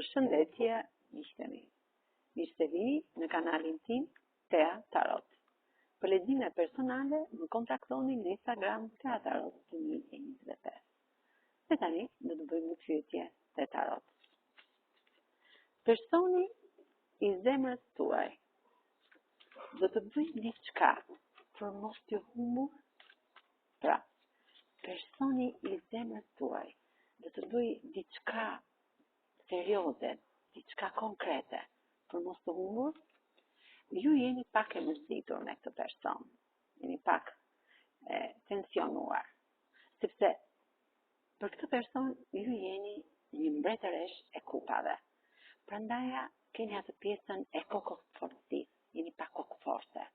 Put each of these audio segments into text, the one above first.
Përshëndetje, miqtemi. Mirë se vini në kanalin tim Tea Tarot. Për lexime personale më kontaktoni në Instagram Tea Tarot 2025. Dhe tani do të bëjmë një pyetje te Tarot. Personi i zemrës tuaj do të bëjë diçka për mos t'ju humbur? Pra, personi i zemrës tuaj do të bëjë diçka serioze, diçka konkrete, për mos të humbur? Ju jeni pak e mërzitur me këtë person, jeni pak tensionuar, sepse për këtë person ju jeni një mbretëresh e kupave. Prandaja keni atë pjesën e kokëfortisë, jeni pak kokëforte,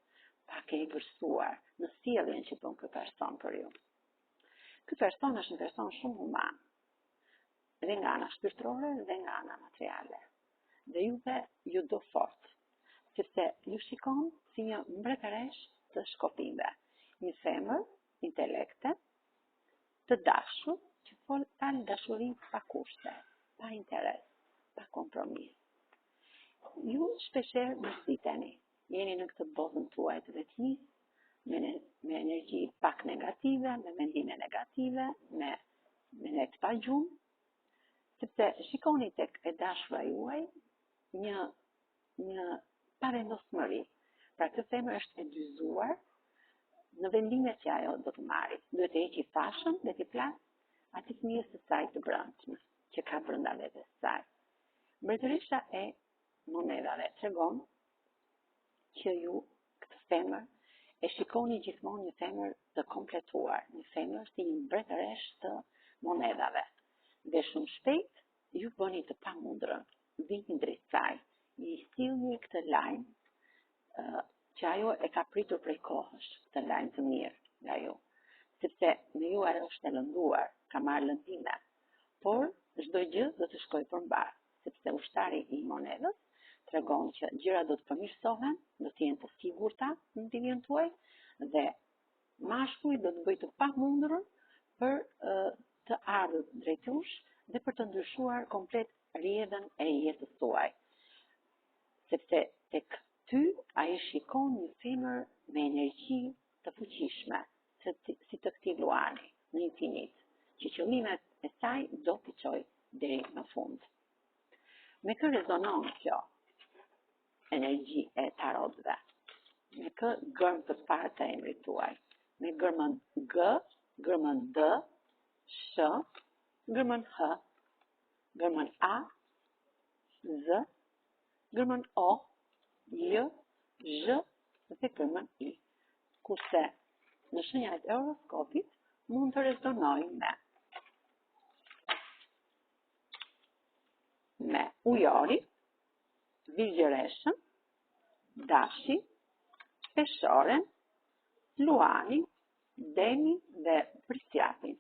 pak e gërsuar në sjelljen që bën ky person për ju. Ky person është një person shumë human, dhe nga ana shpirtërore dhe nga ana materiale. Dhe juve ju do fort, sepse ju shikon si një mbretëresh të shkopimeve, një femër intelekte, të dashur, që fal dashuri pa kushte, pa interes, pa kompromis. Ju shpeshherë mërziteni, jeni në këtë botën tuaj të vetmisë, me energji pak negative, me mendime negative, me net pa gjumë, sepse shikoni tek e dashura juaj një pavendosmëri. Pra këtë femër është e dyzuar në vendimet që ajo do të marrë. Duhet të heqë fashën dhe të plasë atij fëmijës së saj të brendshme, që ka brenda vetes saj. Mbretëresha e monedhave tregon që ju këtë femër e shikoni gjithmonë një femër të kompletuar, një femër si një mbretëresh të monedhave. Dhe shumë shpejt ju bëni të pamundurën, vini drejt saj, i sillni këtë lajm që ajo e ka pritur prej kohësh, këtë lajm të mirë nga ju, sepse në ju ajo është e lënduar, ka marrë lëndime, por çdo gjë do të shkojë përmbar, sepse ushtari i monedhës tregon që gjërat do të përmirësohen, do të jenë të sigurta në ndjenjën tuaj dhe mashkulli do të bëjë të pamundurën për të ardhur drejt jush dhe për të ndryshuar komplet rrjedhën e jetës tuaj. Sepse tek ty ai shikon një femër me energji të fuqishme, si të këtij luani në infinit, që qëllimet e saj do t'i çojë deri në fund. Me kë rezonon kjo energji e tarotëve? Me kë gërm të parë të emrit tuaj? Me gërmën G, gërmën D, Sh, gërmën H, gërmën A, Z, gërmën O, J, Zh dhe gërmën I. Kurse në shenjat e horoskopit mund të rezonojnë me ujori, vigjëreshën, dashi, peshoren, luani, demi dhe prisjatin.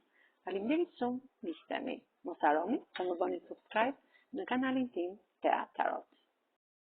Faleminderit shumë, miqtemi. Mos harroni të më bëni subscribe në kanalin tim Tea Tarot.